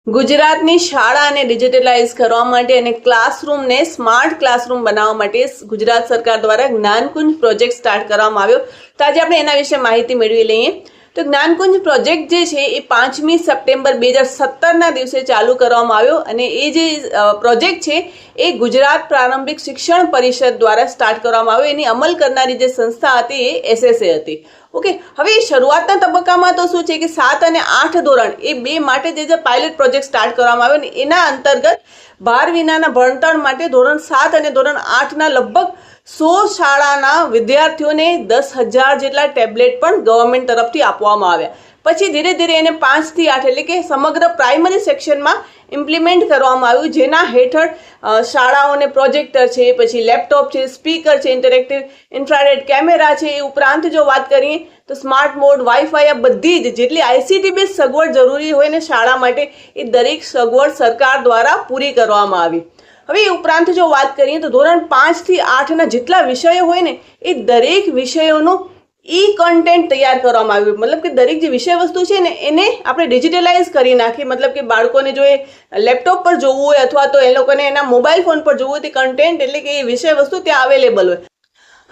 ગુજરાતની શાળાને ડિજિટલાઇઝ કરવા માટે અને ક્લાસરૂમને સ્માર્ટ ક્લાસરૂમ બનાવવા માટે ગુજરાત સરકાર દ્વારા જ્ઞાનકુંજ પ્રોજેક્ટ સ્ટાર્ટ કરવામાં આવ્યો. તો આજે આપણે એના વિશે માહિતી મેળવી લઈએ. તો જ્ઞાનકુંજ પ્રોજેક્ટ જે છે એ 5મી સપ્ટેમ્બર 2017ના દિવસે ચાલુ કરવામાં આવ્યો અને એ જે પ્રોજેક્ટ છે એ ગુજરાત પ્રારંભિક શિક્ષણ પરિષદ દ્વારા સ્ટાર્ટ કરવામાં આવ્યો. એની અમલ કરનારી જે સંસ્થા હતી એ SSA હતી. ઓકે, હવે શરૂઆતના તબક્કામાં તો શું છે કે 7 અને 8 ધોરણ એ બે માટે જે પાયલોટ પ્રોજેક્ટ સ્ટાર્ટ કરવામાં આવ્યો ને એના અંતર્ગત બાર વિનાના ભણતર માટે ધોરણ 7 અને ધોરણ 8ના લગભગ 100 શાળાના વિદ્યાર્થીઓને 10,000 જેટલા ટેબ્લેટ પણ ગવર્મેન્ટ તરફથી આપવામાં આવ્યા. પછી ધીરે ધીરે એને 5 થી 8 એટલે કે સમગ્ર પ્રાઇમરી સેક્શનમાં ઇમ્પ્લિમેન્ટ કરવામાં આવ્યું, જેના હેઠળ શાળાઓને પ્રોજેક્ટર છે, પછી લેપટોપ છે, સ્પીકર છે, ઇન્ટરેક્ટિવ ઇન્ફ્રારેડ કેમેરા છે. એ ઉપરાંત જો વાત કરીએ તો સ્માર્ટ બોર્ડ, વાઈફાઈ, આ બધી જ જેટલી ICT બેઝ સગવડ જરૂરી હોય ને શાળા માટે એ દરેક સગવડ સરકાર દ્વારા પૂરી કરવામાં આવી. હવે એ ઉપરાંત જો વાત કરીએ તો ધોરણ 5 થી 8ના જેટલા વિષયો હોય ને એ દરેક વિષયોનો કન્ટેન્ટ તૈયાર કરવામાં આવ્યું. મતલબ કે દરેક જે વિષય વસ્તુ છે ને એને આપણે ડિજિટલાઇઝ કરી નાખી. મતલબ કે બાળકોને જો એ લેપટોપ પર જોવું હોય અથવા તો એ લોકોને એના મોબાઈલ ફોન પર જોવું હોય તે કન્ટેન્ટ એટલે કે એ વિષય વસ્તુ ત્યાં અવેલેબલ હોય.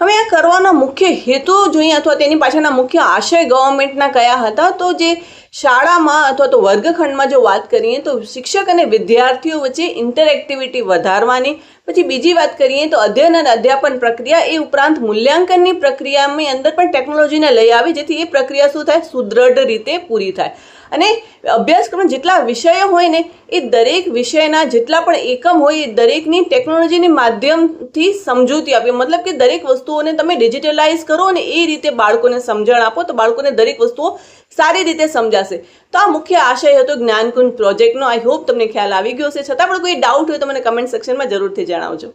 હવે આ કરવાનો મુખ્ય હેતુ જોઈએ અથવા તેની પાછળના મુખ્ય આશય ગવર્મેન્ટના કયા હતા, તો જે શાળામાં અથવા તો વર્ગખંડમાં જો વાત કરીએ તો શિક્ષક અને વિદ્યાર્થીઓ વચ્ચે ઇન્ટરેક્ટિવિટી વધારવાની. પછી બીજી વાત કરીએ તો અધ્યયન અને અધ્યાપન પ્રક્રિયા, એ ઉપરાંત મૂલ્યાંકનની પ્રક્રિયાની અંદર પણ ટેકનોલોજીને લઈ આવી જેથી એ પ્રક્રિયા શું થાય, સુદૃઢ રીતે પૂરી થાય. અને અભ્યાસક્રમ જેટલા વિષયો હોય ને એ દરેક વિષયના જેટલા પણ એકમ હોય એ દરેકની ટેકનોલોજીની માધ્યમથી સમજૂતી આપી. મતલબ કે દરેક વસ્તુઓને તમે ડિજિટલાઇઝ કરો અને એ રીતે બાળકોને સમજણ આપો તો બાળકોને દરેક વસ્તુઓ સારી રીતે સમજાશે. તો આ મુખ્ય આશય હતો જ્ઞાનકુંજ પ્રોજેક્ટનો. આઈ હોપ તમને ખ્યાલ આવી ગયો હશે. છતાં પણ કોઈ ડાઉટ હોય તો મને કમેન્ટ સેક્શનમાં જરૂરથી જણાવજો.